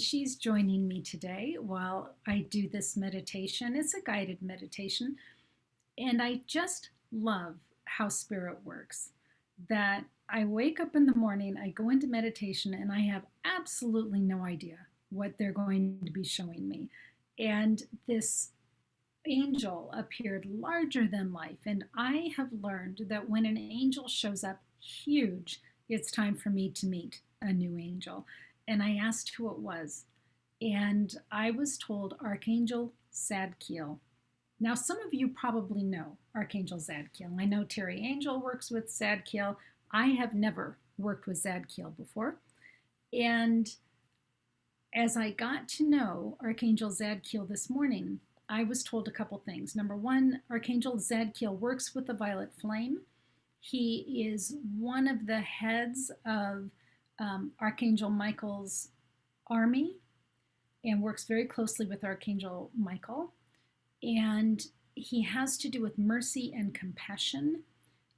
she's joining me today while I do this meditation. It's a guided meditation, and I just love how spirit works. That I wake up in the morning, I go into meditation, and I have absolutely no idea what they're going to be showing me. And this angel appeared larger than life. And I have learned that when an angel shows up huge, it's time for me to meet a new angel. And I asked who it was. And I was told Archangel Zadkiel. Now, some of you probably know Archangel Zadkiel. I know Terry Angel works with Zadkiel. I have never worked with Zadkiel before. And as I got to know Archangel Zadkiel this morning, I was told a couple things. Number one, Archangel Zadkiel works with the violet flame. He is one of the heads of Archangel Michael's army and works very closely with Archangel Michael. And he has to do with mercy and compassion.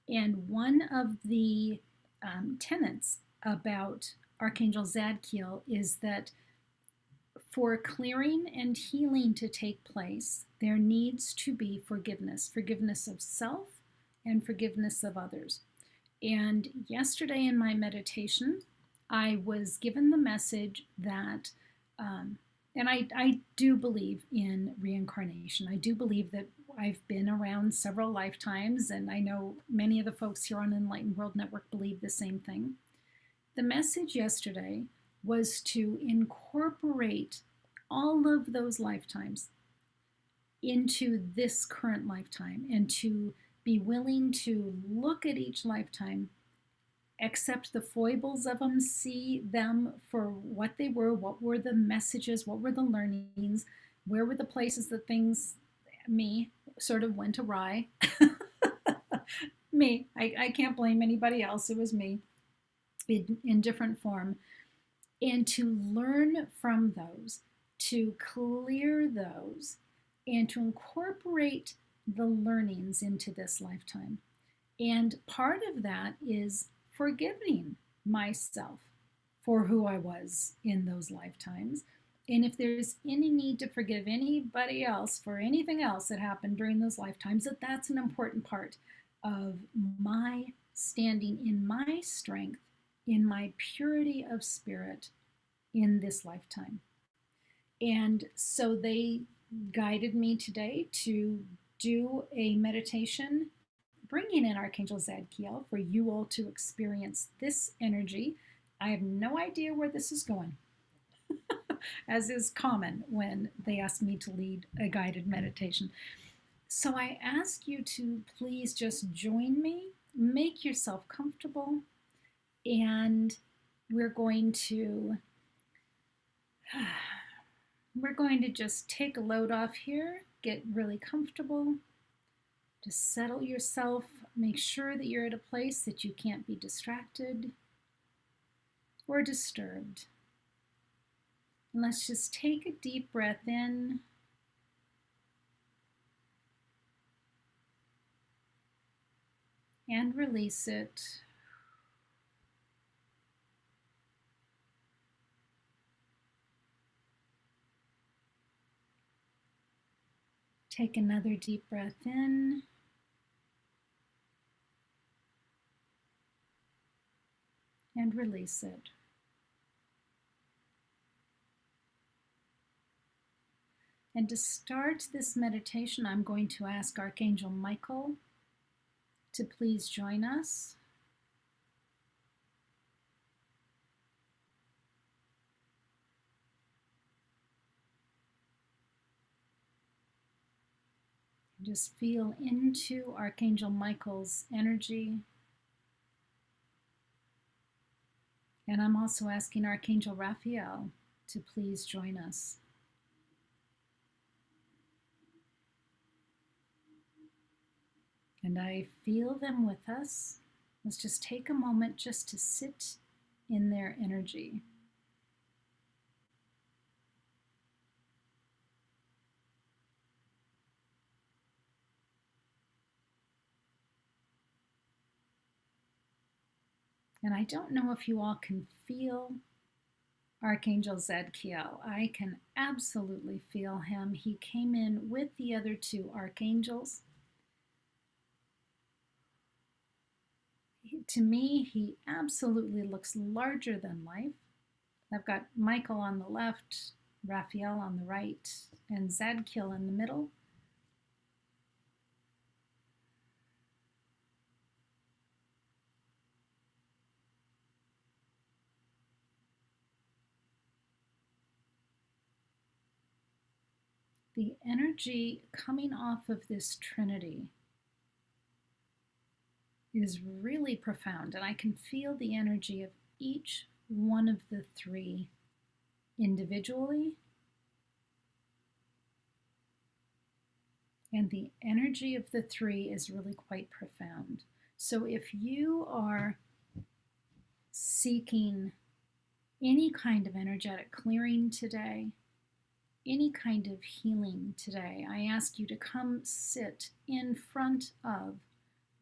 And one of the tenets about Archangel Zadkiel is that for clearing and healing to take place, there needs to be forgiveness, forgiveness of self and forgiveness of others. And yesterday in my meditation, I was given the message that, and I do believe in reincarnation. I do believe that I've been around several lifetimes, and I know many of the folks here on Enlightened World Network believe the same thing. The message yesterday was to incorporate all of those lifetimes into this current lifetime and to be willing to look at each lifetime, accept the foibles of them, see them for what they were, what were the messages, what were the learnings, where were the places that things, me, sort of went awry. Me, I can't blame anybody else, it was me in different form. And to learn from those, to clear those, and to incorporate the learnings into this lifetime. And part of that is forgiving myself for who I was in those lifetimes. And if there's any need to forgive anybody else for anything else that happened during those lifetimes, that's an important part of my standing in my strength, in my purity of spirit in this lifetime. And so they guided me today to do a meditation, bringing in Archangel Zadkiel for you all to experience this energy. I have no idea where this is going, as is common when they ask me to lead a guided meditation. So I ask you to please just join me, make yourself comfortable, and we're going to just take a load off here, get really comfortable, just settle yourself, make sure that you're at a place that you can't be distracted or disturbed. And let's just take a deep breath in and release it. Take another deep breath in and release it. And to start this meditation, I'm going to ask Archangel Michael to please join us. Just feel into Archangel Michael's energy. And I'm also asking Archangel Raphael to please join us. And I feel them with us. Let's just take a moment just to sit in their energy. And I don't know if you all can feel Archangel Zadkiel. I can absolutely feel him. He came in with the other two archangels. To me, he absolutely looks larger than life. I've got Michael on the left, Raphael on the right, and Zadkiel in the middle. The energy coming off of this trinity is really profound, and I can feel the energy of each one of the three individually, and the energy of the three is really quite profound. So if you are seeking any kind of energetic clearing today, any kind of healing today, I ask you to come sit in front of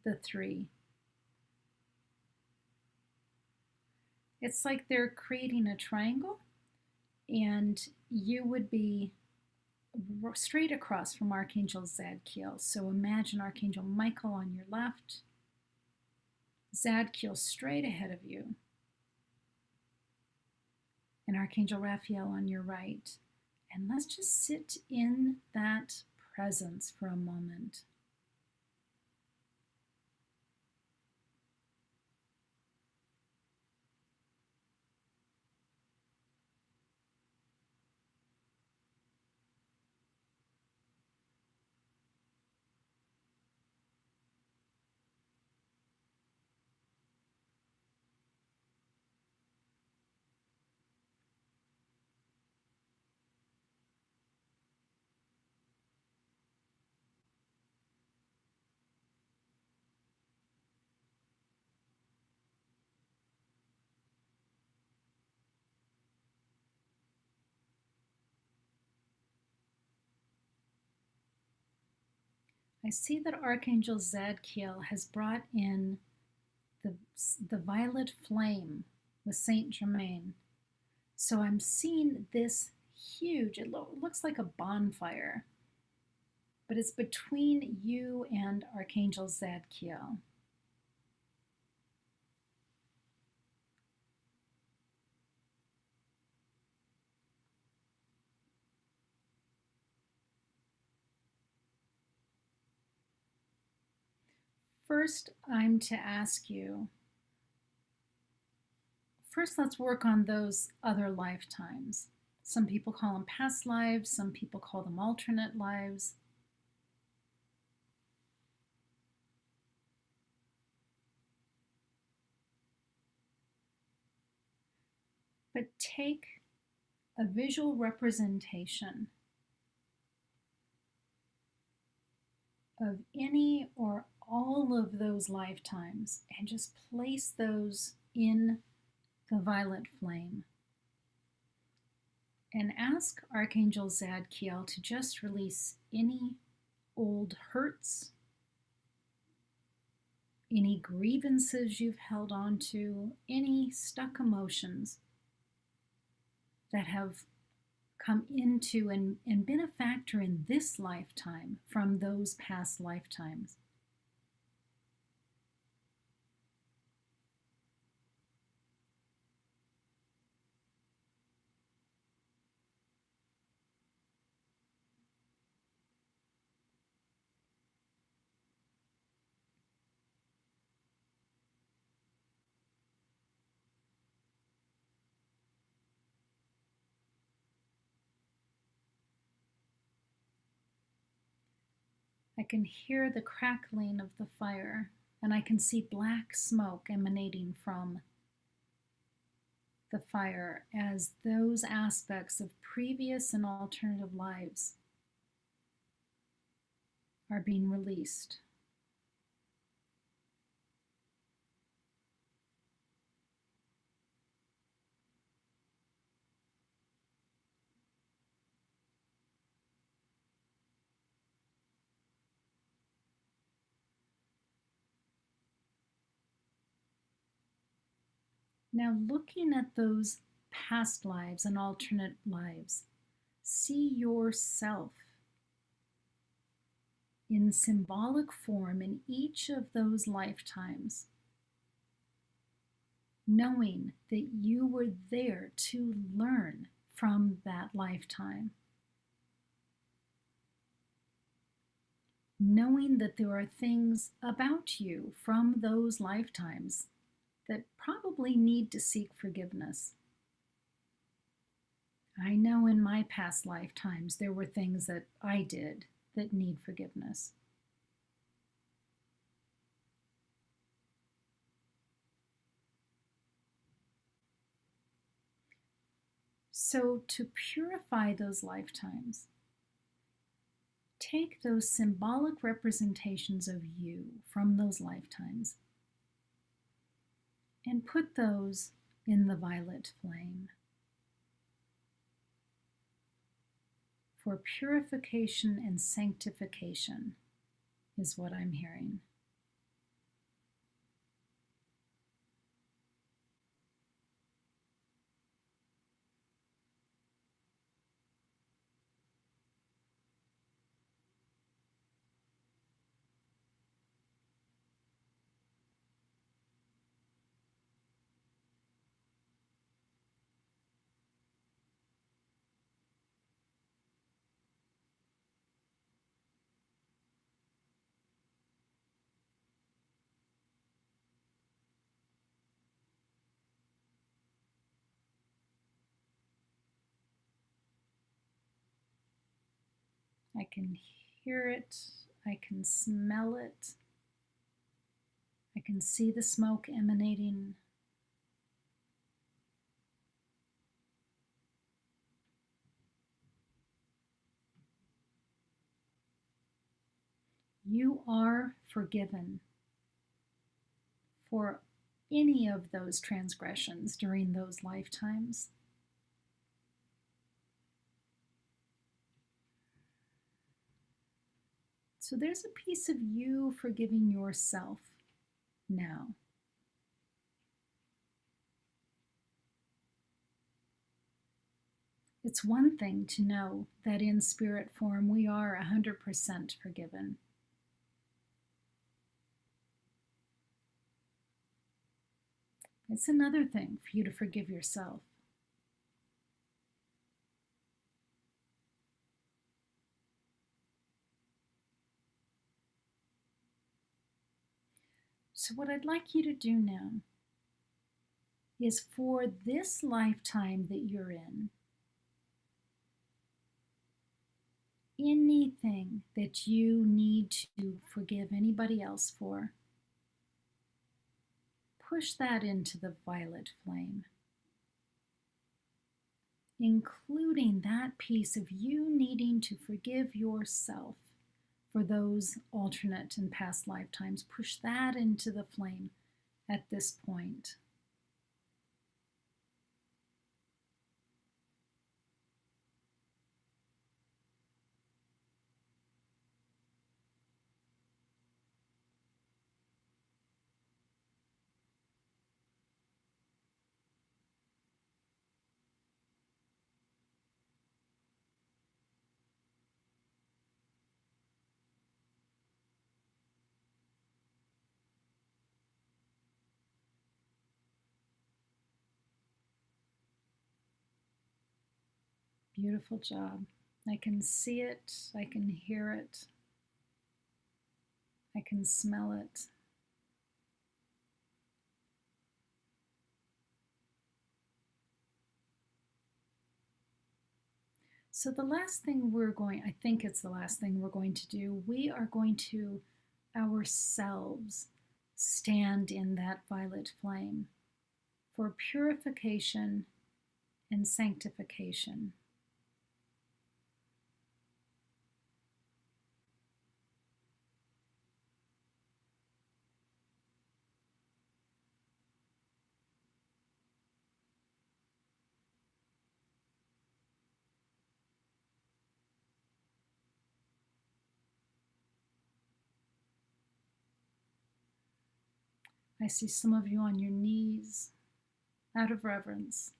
the three. It's like they're creating a triangle, and you would be straight across from Archangel Zadkiel. So imagine Archangel Michael on your left, Zadkiel straight ahead of you, and Archangel Raphael on your right. And let's just sit in that presence for a moment. I see that Archangel Zadkiel has brought in the, the violet flame with Saint Germain. So I'm seeing this huge, it looks like a bonfire, but it's between you and Archangel Zadkiel. First, I'm to ask you, first let's work on those other lifetimes. Some people call them past lives, some people call them alternate lives. But take a visual representation of any or all of those lifetimes and just place those in the violet flame. And ask Archangel Zadkiel to just release any old hurts, any grievances you've held on to, any stuck emotions that have come into and been a factor in this lifetime from those past lifetimes. I can hear the crackling of the fire, and I can see black smoke emanating from the fire as those aspects of previous and alternative lives are being released. Now, looking at those past lives and alternate lives. See yourself in symbolic form in each of those lifetimes, knowing that you were there to learn from that lifetime, knowing that there are things about you from those lifetimes that probably need to seek forgiveness. I know in my past lifetimes there were things that I did that need forgiveness. So to purify those lifetimes, take those symbolic representations of you from those lifetimes and put those in the violet flame for purification and sanctification, is what I'm hearing. I can hear it, I can smell it, I can see the smoke emanating. You are forgiven for any of those transgressions during those lifetimes. So there's a piece of you forgiving yourself now. It's one thing to know that in spirit form we are 100% forgiven. It's another thing for you to forgive yourself. So what I'd like you to do now is, for this lifetime that you're in, anything that you need to forgive anybody else for, push that into the violet flame, including that piece of you needing to forgive yourself for those alternate and past lifetimes. Push that into the flame at this point. Beautiful job. I can see it, I can hear it, I can smell it. So the last thing I think it's the last thing we're going to do, we are going to ourselves stand in that violet flame for purification and sanctification. I see some of you on your knees out of reverence.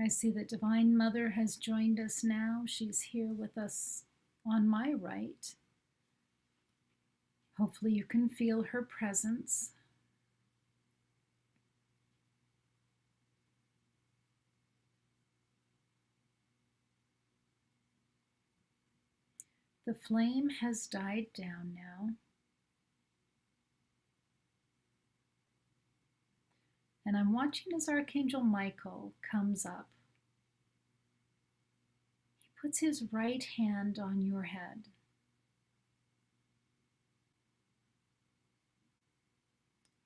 I see that Divine Mother has joined us now. She's here with us on my right. Hopefully you can feel her presence. The flame has died down now. And I'm watching as Archangel Michael comes up. He puts his right hand on your head.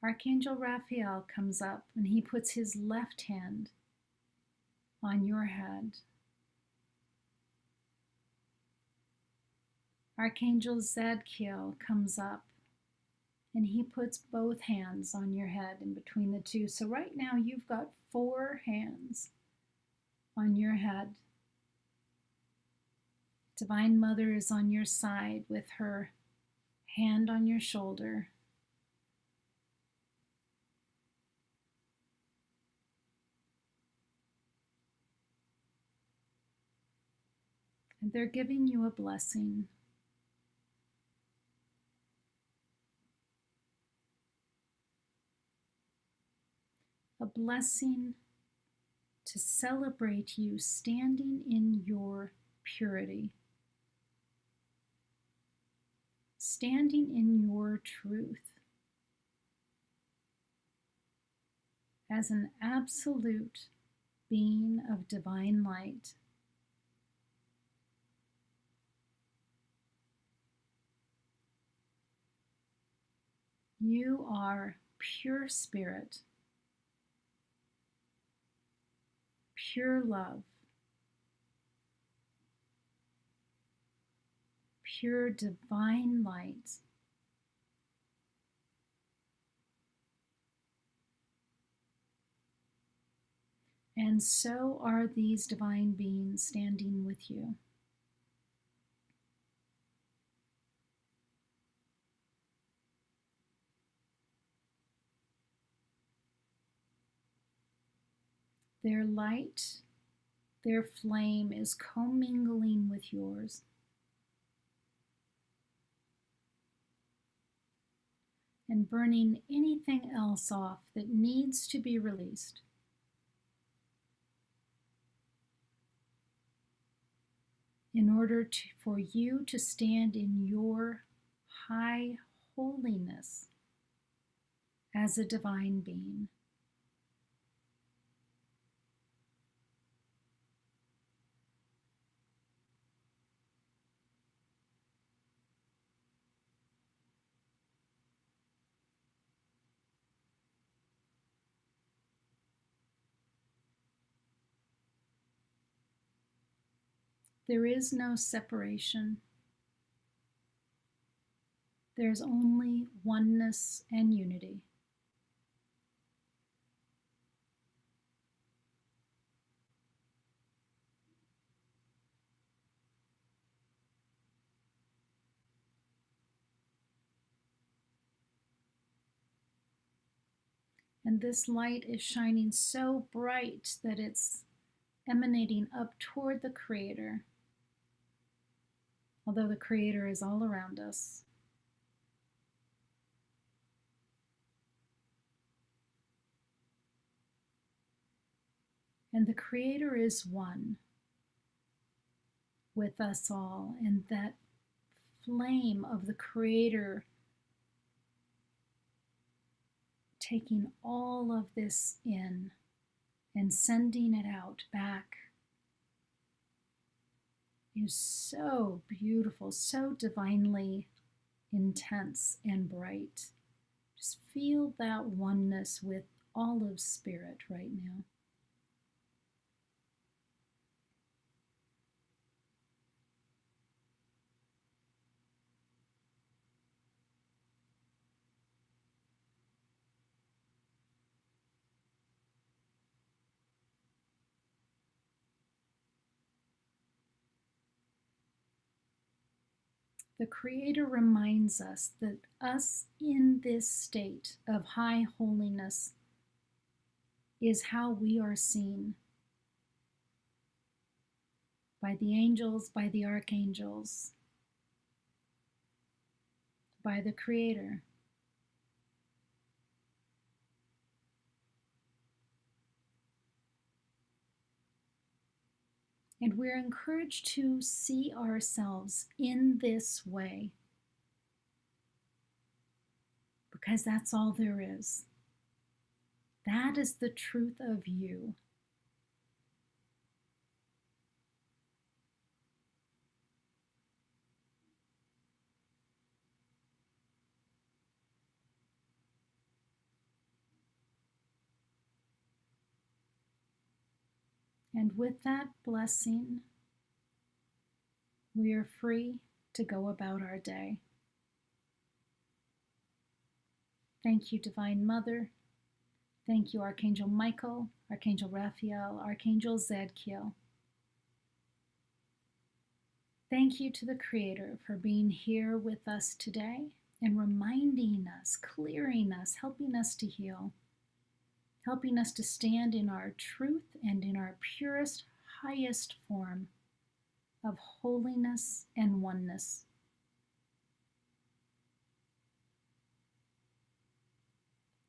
Archangel Raphael comes up and he puts his left hand on your head. Archangel Zadkiel comes up and he puts both hands on your head in between the two. So right now you've got 4 hands on your head. Divine Mother is on your side with her hand on your shoulder. And they're giving you a blessing. A blessing to celebrate you standing in your purity, standing in your truth as an absolute being of divine light. You are pure spirit, pure love, pure divine light. And so are these divine beings standing with you. Their light, their flame is commingling with yours. And burning anything else off that needs to be released. In order for you to stand in your high holiness as a divine being. There is no separation. There's only oneness and unity. And this light is shining so bright that it's emanating up toward the Creator. Although the Creator is all around us. And the Creator is one with us all, and that flame of the Creator taking all of this in and sending it out back is so beautiful, so divinely intense and bright. Just feel that oneness with all of Spirit right now. The Creator reminds us that us in this state of high holiness is how we are seen. by the angels, by the archangels, by the Creator. And we're encouraged to see ourselves in this way, because that's all there is. That is the truth of you. And with that blessing, we are free to go about our day. Thank you, Divine Mother. Thank you, Archangel Michael, Archangel Raphael, Archangel Zadkiel. Thank you to the Creator for being here with us today and reminding us, clearing us, helping us to heal, helping us to stand in our truth and in our purest, highest form of holiness and oneness.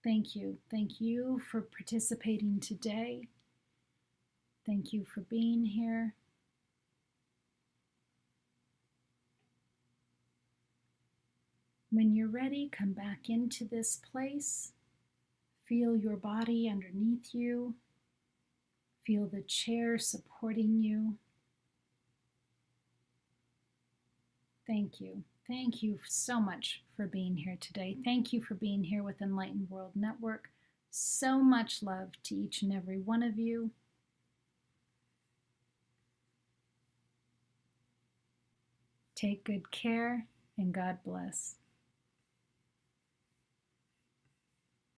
Thank you. Thank you for participating today. Thank you for being here. When you're ready, come back into this place. Feel your body underneath you. Feel the chair supporting you. Thank you. Thank you so much for being here today. Thank you for being here with Enlightened World Network. So much love to each and every one of you. Take good care and God bless.